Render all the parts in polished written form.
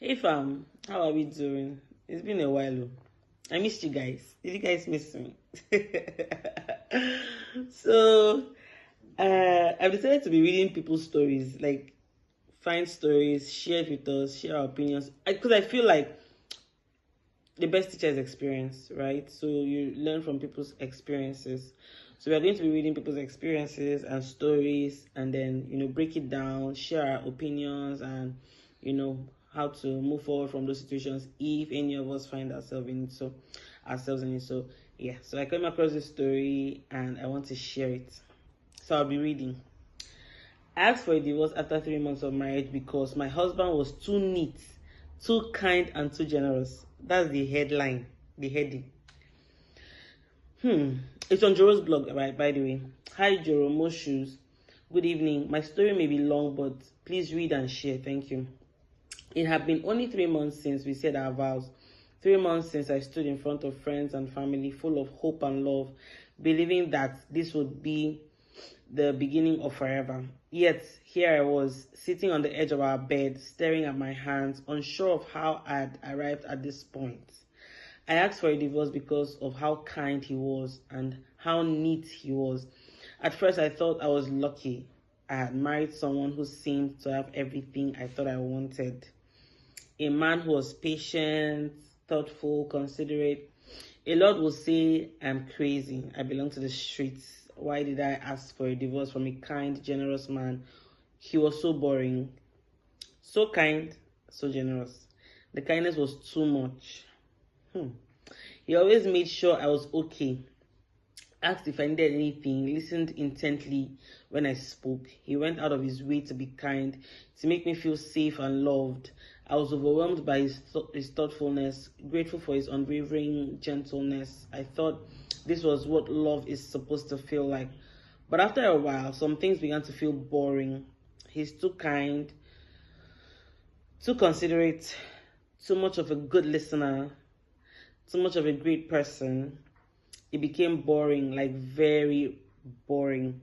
Hey fam, how are we doing? It's been a while. I missed you guys. Did you guys miss me? so, I've decided to be reading people's stories, like find stories, share it with us, share our opinions. Because I feel like the best teacher is experience, right? So you learn from people's experiences. So we are going to be reading people's experiences and stories, and then break it down, share our opinions, and how to move forward from those situations if any of us find ourselves in it. So yeah. So I came across this story and I want to share it. So I'll be reading. I asked for a divorce after 3 months of marriage because my husband was too neat, too kind, and too generous. That's the headline, the heading. It's on Joro's blog, right? By the way. Hi, Joro, most shoes. Good evening. My story may be long, but please read and share. Thank you. It had been only 3 months since we said our vows. 3 months since I stood in front of friends and family, full of hope and love, believing that this would be the beginning of forever. Yet, here I was, sitting on the edge of our bed, staring at my hands, unsure of how I had arrived at this point. I asked for a divorce because of how kind he was and how neat he was. At first, I thought I was lucky. I had married someone who seemed to have everything I thought I wanted. A man who was patient, thoughtful, considerate. A lot will say I'm crazy. I belong to the streets. Why did I ask for a divorce from a kind, generous man? He was so boring. So kind, so generous. The kindness was too much. He always made sure I was okay. Asked if I needed anything, listened intently when I spoke. He went out of his way to be kind, to make me feel safe and loved. I was overwhelmed by his thoughtfulness, grateful for his unwavering gentleness. I thought this was what love is supposed to feel like. But after a while, some things began to feel boring. He's too kind, too considerate, too much of a good listener, too much of a great person. It became boring, like very boring.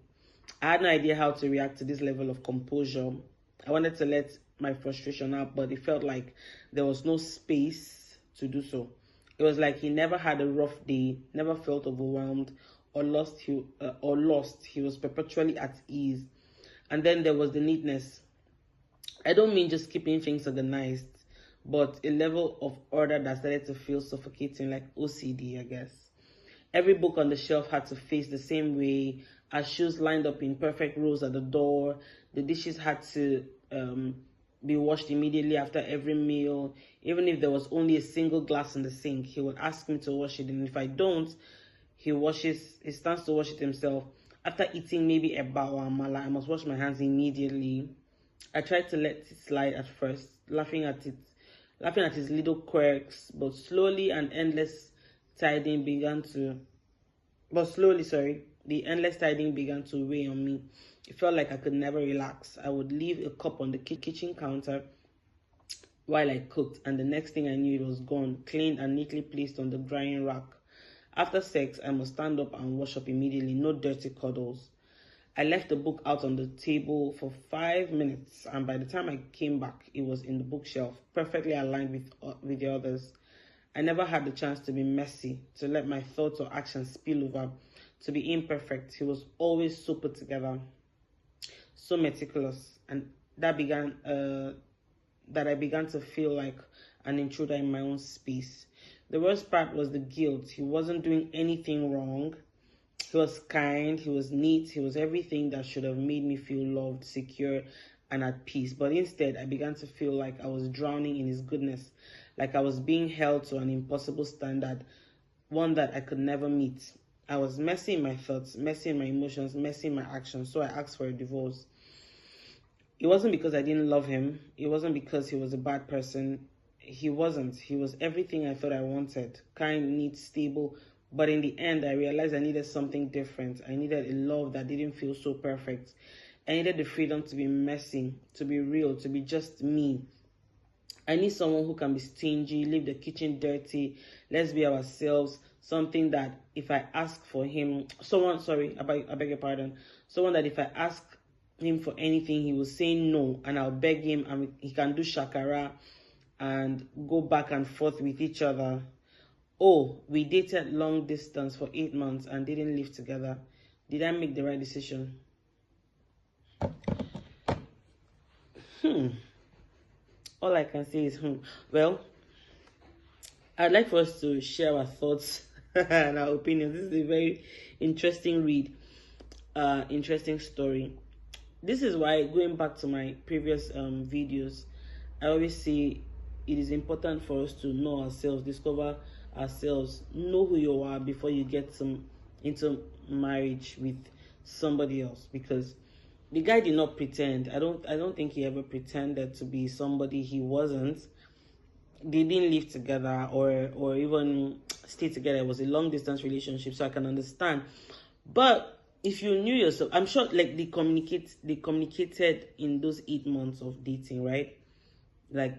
I had no idea how to react to this level of composure. I wanted to let my frustration out, but it felt like there was no space to do so. It was like he never had a rough day, never felt overwhelmed or lost. He was perpetually at ease. And then there was the neatness. I don't mean just keeping things organized, but a level of order that started to feel suffocating, like OCD, I guess. Every book on the shelf had to face the same way. Our shoes lined up in perfect rows at the door. The dishes had to be washed immediately after every meal. Even if there was only a single glass in the sink, he would ask me to wash it. And if I don't, he stands to wash it himself. After eating maybe a bao or amala, I must wash my hands immediately. I tried to let it slide at first, laughing at his little quirks, but slowly and endless tidying began to the endless tidying began to weigh on me. It felt like I could never relax. I would leave a cup on the kitchen counter while I cooked, and the next thing I knew, it was gone, cleaned and neatly placed on the drying rack. After sex, I must stand up and wash up immediately, no dirty cuddles. I left the book out on the table for 5 minutes, and by the time I came back, it was in the bookshelf, perfectly aligned with the others. I never had the chance to be messy, to let my thoughts or actions spill over, to be imperfect. He was always so put together, so meticulous, and that I began to feel like an intruder in my own space. The worst part was the guilt. He wasn't doing anything wrong. He was kind, he was neat, he was everything that should have made me feel loved, secure, and at peace. But instead, I began to feel like I was drowning in his goodness, like I was being held to an impossible standard, one that I could never meet. I was messy in my thoughts, messy in my emotions, messy in my actions, so I asked for a divorce. It wasn't because I didn't love him. It wasn't because he was a bad person. He wasn't. He was everything I thought I wanted. Kind, neat, stable. But in the end, I realized I needed something different. I needed a love that didn't feel so perfect. I needed the freedom to be messy, to be real, to be just me. I need someone who can be stingy, leave the kitchen dirty, let's be ourselves. Something that if I ask for him, I beg your pardon. Someone that if I ask him for anything, he will say no, and I'll beg him, and he can do shakara. and go back and forth with each other. Oh, we dated long distance for 8 months and didn't live together. Did I make the right decision? All I can say is well, I'd like for us to share our thoughts and our opinions. This is a very interesting read, interesting story. This is why, going back to my previous videos, I always say it is important for us to know ourselves, discover ourselves, know who you are before you get into marriage with somebody else. Because the guy did not pretend. I don't think he ever pretended to be somebody he wasn't. They didn't live together or even stay together. It was a long distance relationship, so I can understand. But if you knew yourself, I'm sure like they communicated in those 8 months of dating, right? Like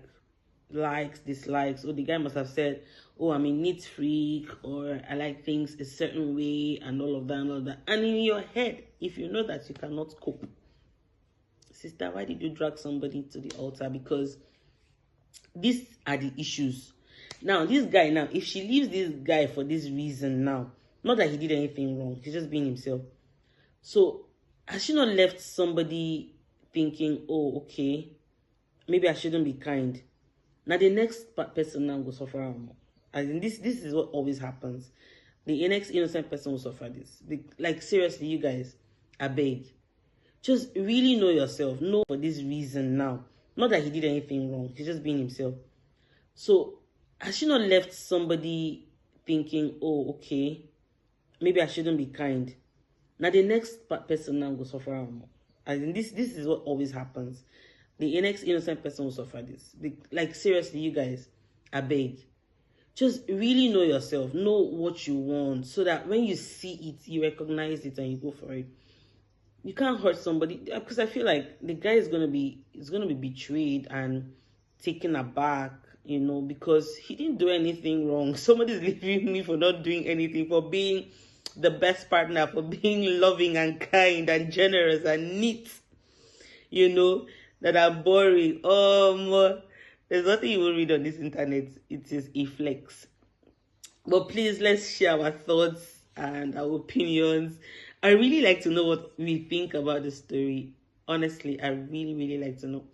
likes, dislikes. Or the guy must have said, oh, I'm a neat freak, or I like things a certain way, and all of that and all that. And in your head, if you know that you cannot cope, sister, why did you drag somebody to the altar? Because these are the issues. Now, this guy now, if she leaves this guy for this reason now, not that he did anything wrong, he's just being himself. So, has she not left somebody thinking, oh, okay, maybe I shouldn't be kind? Now, the next person now will suffer more. As in, this is what always happens. The next innocent person will suffer this. Like, seriously, you guys, I beg. Just really know yourself. Know for this reason now. Not that he did anything wrong. He's just being himself. So, has she not left somebody thinking, oh, okay, maybe I shouldn't be kind? Now, the next person now will suffer more. As in, this is what always happens. The next innocent person will suffer this. Like, seriously, you guys, I beg. Just really know yourself. Know what you want. So that when you see it, you recognize it and you go for it. You can't hurt somebody, because I feel like the guy is gonna be betrayed and taken aback, you know, because he didn't do anything wrong. Somebody's leaving me for not doing anything, for being the best partner, for being loving and kind and generous and neat, you know, that are boring. There's nothing you will read on this internet. It is a flex. But please, let's share our thoughts and our opinions. I really like to know what we think about the story. Honestly, I really like to know.